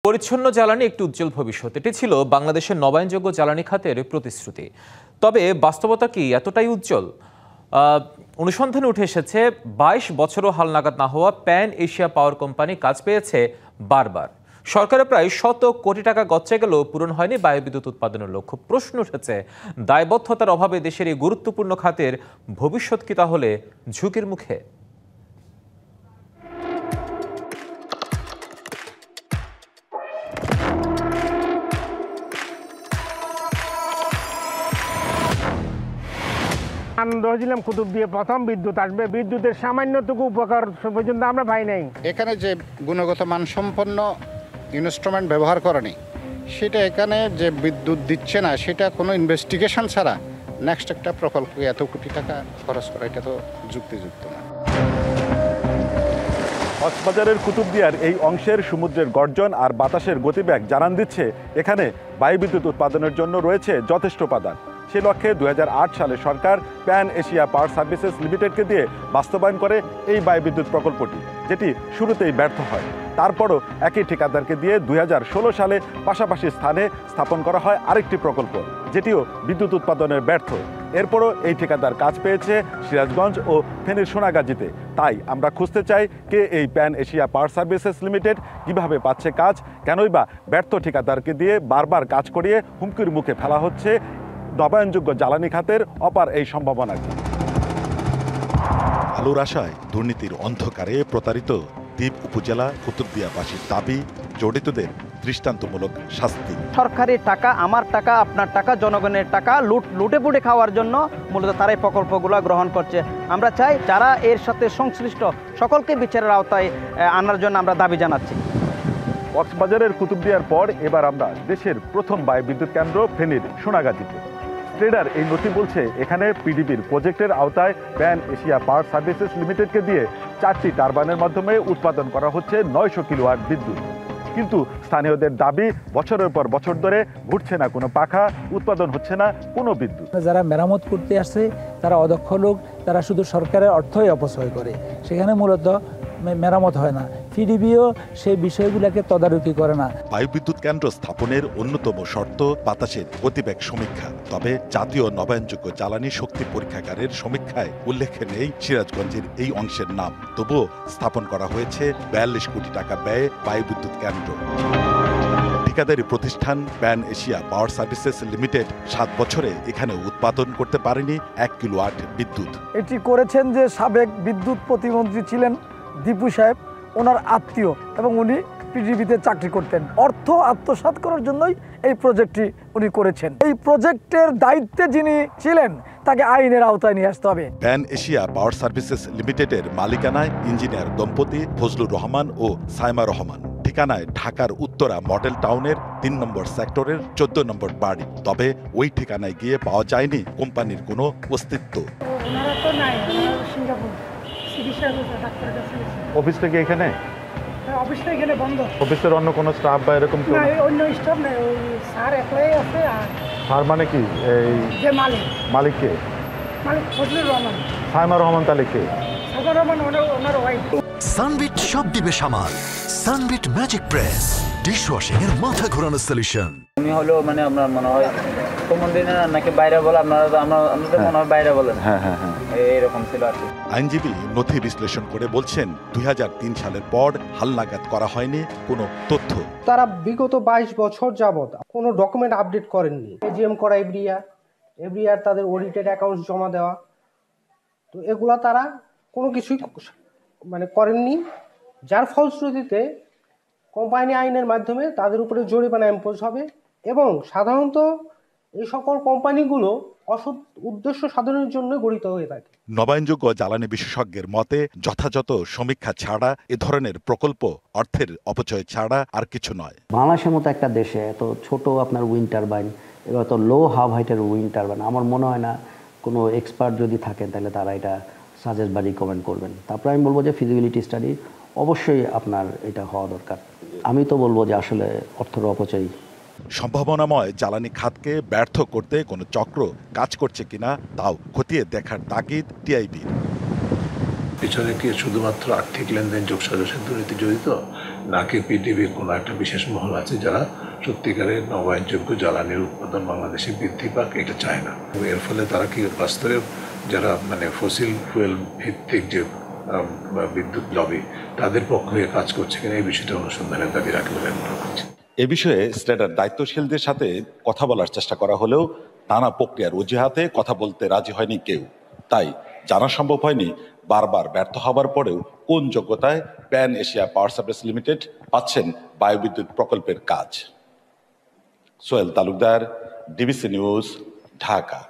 পরিচ্ছন্ন জ্বালানি একটি উজ্জ্বল ভবিষ্যৎ, এটি ছিল বাংলাদেশের নবায়নযোগ্য জ্বালানি খাতের প্রতিশ্রুতি। তবে বাস্তবতা কি এতটাই উজ্জ্বল? অনুসন্ধানে উঠে এসেছে 22 বছরও হালনাগাদ না হওয়া প্যান এশিয়া পাওয়ার কোম্পানি কাজ পেয়েছে বারবার। সরকারের প্রায় 100 কোটি টাকা গচ্চা গেলেও পূরণ হয়নি বায়ুবিদ্যুৎ উৎপাদনের লক্ষ্য। প্রশ্ন উঠেছে, দায়বদ্ধতার অভাবে দেশের এই গুরুত্বপূর্ণ খাতের ভবিষ্যৎ কি তাহলে ঝুঁকির মুখে? আনন্দ হয়েছিলাম কুতুব দিয়ে প্রথম বিদ্যুৎ আসবে, বিদ্যুতের সামান্যটুকু উপকার পর্যন্ত আমরা পাই নাই। এখানে যে গুণগত মানসম্পন্ন ইনস্ট্রুমেন্ট ব্যবহার করেনি, সেটা এখানে যে বিদ্যুৎ দিচ্ছে না, সেটা কোনো ইনভেস্টিগেশন ছাড়া নেক্সট একটা প্রকল্পে এত কোটি টাকা খরচ করা, এটা তো যুক্তিযুক্ত না। কক্সবাজারের কুতুবদিয়ার এই অংশের সমুদ্রের গর্জন আর বাতাসের গতিবেগ জানান দিচ্ছে এখানে বায়ুবিদ্যুৎ উৎপাদনের জন্য রয়েছে যথেষ্ট উপাদান। সেই লক্ষ্যে 2008 সালে সরকার প্যান এশিয়া পাওয়ার সার্ভিসেস লিমিটেডকে দিয়ে বাস্তবায়ন করে এই বায়ুবিদ্যুৎ প্রকল্পটি, যেটি শুরুতেই ব্যর্থ হয়। তারপরও একই ঠিকাদারকে দিয়ে 2016 সালে পাশাপাশি স্থানে স্থাপন করা হয় আরেকটি প্রকল্প, যেটিও বিদ্যুৎ উৎপাদনের ব্যর্থ। এরপরও এই ঠিকাদার কাজ পেয়েছে সিরাজগঞ্জ ও ফেনীর সোনাগাজীতে। তাই আমরা খুঁজতে চাই কে এই প্যান এশিয়া পাওয়ার সার্ভিসেস লিমিটেড, কিভাবে পাচ্ছে কাজ, কেনই বা ব্যর্থ ঠিকাদারকে দিয়ে বারবার কাজ করিয়ে হুমকির মুখে ফেলা হচ্ছে নবায়নযোগ্য জ্বালানি খাতের অপার এই সম্ভাবনাকে। আলোর আশায় দুর্নীতির অন্ধকারে প্রতারিত দ্বীপ উপজেলা কুতুবদিয়াবাসীর দাবি, জড়িতদের দৃষ্টান্তমূলক শাস্তি। সরকারি টাকা, আমার টাকা, আপনার টাকা, জনগণের টাকা লুটে পুটে খাওয়ার জন্য মূলত তারাই প্রকল্পগুলো গ্রহণ করছে। আমরা চাই যারা এর সাথে সংশ্লিষ্ট সকলকে বিচারের আওতায় আনার জন্য আমরা দাবি জানাচ্ছি। কক্সবাজারের কুতুবদিয়ার পর এবার আমরা দেশের প্রথম বায়ুবিদ্যুৎ কেন্দ্র ফেনীর সোনাগাজীতে। ট্রেডার এই নথি বলছে এখানে পিডিবির প্রজেক্টের আওতায় প্যান এশিয়া পাওয়ার সার্ভিসেস লিমিটেডকে দিয়ে 4টি টারবাইনের মাধ্যমে উৎপাদন করা হচ্ছে 900 কিলোওয়াট বিদ্যুৎ। কিন্তু স্থানীয়দের দাবি, বছরের পর বছর ধরে ঘুরছে না কোনো পাখা, উৎপাদন হচ্ছে না কোনো বিদ্যুৎ। যারা মেরামত করতে আসছে তারা অদক্ষ লোক, তারা শুধু সরকারের অর্থই অপচয় করে, সেখানে মূলত মেরামত হয় না। পিডিবিও সেই বিষয়গুলোকে তদারকি করে না। বায়ুবিদ্যুৎ কেন্দ্র স্থাপনের অন্যতম শর্ত বাতাসের গতিবেগ সমীক্ষা। তবে জাতীয় নবায়নযোগ্য জ্বালানি শক্তি পরীক্ষাগারের সমীক্ষায় উল্লেখে নেই সিরাজগঞ্জের এই অংশের নাম। তবুও স্থাপন করা হয়েছে 42 কোটি টাকা ব্যয়ে বায়ুবিদ্যুৎ কেন্দ্র। ঠিকাদারি প্রতিষ্ঠান প্যান এশিয়া পাওয়ার সার্ভিসেস লিমিটেড 7 বছরে এখানে উৎপাদন করতে পারেনি 1 কিলোওয়াট বিদ্যুৎ। এটি করেছেন যে সাবেক বিদ্যুৎ প্রতিমন্ত্রী ছিলেন দীপু সাহেব, ওনার আত্মীয়, এবং উনি পিডিবিতে চাকরি করতেন। অর্থ আত্মসাৎ করার জন্যই এই প্রজেক্টটি উনি করেছেন। এই প্রজেক্টের দায়িত্বে যিনি ছিলেন তাকে আইনের আওতায় নিয়ে আসতে হবে। প্যান এশিয়া পাওয়ার সার্ভিসেস লিমিটেডের মালিকানায় ইঞ্জিনিয়ার দম্পতি ফজলুর রহমান ও সাইমা রহমান। ঠিকানায় ঢাকার উত্তরা মডেল টাউনের 3 নম্বর সেক্টরের 14 নম্বর বাড়ি। তবে ওই ঠিকানায় গিয়ে পাওয়া যায়নি কোম্পানির কোনো অস্তিত্ব। অফিস থেকে এখানে অফিসটা এখানে বন্ধ। অফিসের অন্য কোনো স্টাফ বা এরকম না, অন্য স্টাফ নেই, ওই স্যার একলাই আছে। আর স্যার মানে কি? এই যে মালিক মালিককে মালিক ফজলুর রহমান। সাইমা রহমান তাহলে কে? ফজলুর রহমান ওনার ওয়াইফ। সানবিট সব দিবে সামাল। সানবিট ম্যাজিক প্রেস ডিশওয়াশিং এর মাথা ঘোরানো সলিউশন। আমি হলো মানে আপনার মনে হয় কোমন্দিনা নাকি বাইরে বলে, আপনারা আমাদের মনে হয় বাইরে বলেন। হ্যাঁ হ্যাঁ হ্যাঁ, এরকম ছিল আর কি। আইনজীবী নথি বিশ্লেষণ করে বলছেন 2003 সালের পর হালনাগাদ করা হয়নি কোনো তথ্য। তারা বিগত 22 বছর যাবত কোনো ডকুমেন্ট আপডেট করেননি। এজিএম করা এভরি ইয়ার তাদের অডিটেড অ্যাকাউন্টস জমা দেওয়া, তো এগুলা তারা কোনো কিছুই মানে করেননি, যার ফলশ্রুতিতে কোম্পানি আইনের মাধ্যমে তাদের উপরে জরিমানা ইম্পোজ হবে। এবং সাধারণত এই সকল কোম্পানিগুলো অসৎ উদ্দেশ্য সাধনের জন্য গঠিত হয়ে থাকে। নবায়নযোগ্য জ্বালানি বিশেষজ্ঞের মতে যথাযথ সমীক্ষা ছাড়া এ ধরনের প্রকল্প অর্থের অপচয় ছাড়া আর কিছু নয়। বাংলাদেশের মতো একটা দেশে এত ছোট আপনার উইন্ড টারবাইন, এবার তো লো হাব হাইটের উইন্ড টারবাইন, আমার মনে হয় না কোনো এক্সপার্ট যদি থাকেন তাহলে তারা এটা সাজেস্ট বা রিকমেন্ড করবেন। তারপরে আমি বলবো যে ফিজিবিলিটি স্টাডি অবশ্যই আপনার এটা হওয়া দরকার। আমি তো বলবো যে আসলে অর্থের অপচয়। সম্ভাবনাময় জ্বালানি খাতকে ব্যর্থ করতে কোনো চক্র কাজ করছে কিনা তাও খতিয়ে দেখার তাগিদ টিআইবির। পিছনে কি শুধুমাত্র আর্থিক লেনদেন যোগসাজশের দুর্নীতি জড়িত, নাকি পিডিবির কোনো একটা বিশেষ মহল আছে যারা সত্যিকারের নবায়নযোগ্য জ্বালানির উৎপাদন বাংলাদেশে বৃদ্ধি পাক এটা চায় না? এর ফলে তারা কি বাস্তবে যারা মানে ফসিল ফুয়েল ভিত্তিক যে বিদ্যুৎ লবি তাদের পক্ষে কাজ করছে কিনা এই বিষয়টা অনুসন্ধানের দাবি রাখলে মনে করছি। এ বিষয়ে স্ট্যাটার দায়িত্বশীলদের সাথে কথা বলার চেষ্টা করা হলেও নানা প্রক্রিয়ার অজুহাতে কথা বলতে রাজি হয়নি কেউ। তাই জানা সম্ভব হয়নি বারবার ব্যর্থ হবার পরেও কোন যোগ্যতায় প্যান এশিয়া পাওয়ার সাপ্লাইস লিমিটেড পাচ্ছেন বায়ুবিদ্যুৎ প্রকল্পের কাজ। Sohel Talukdar, DBC news, Dhaka.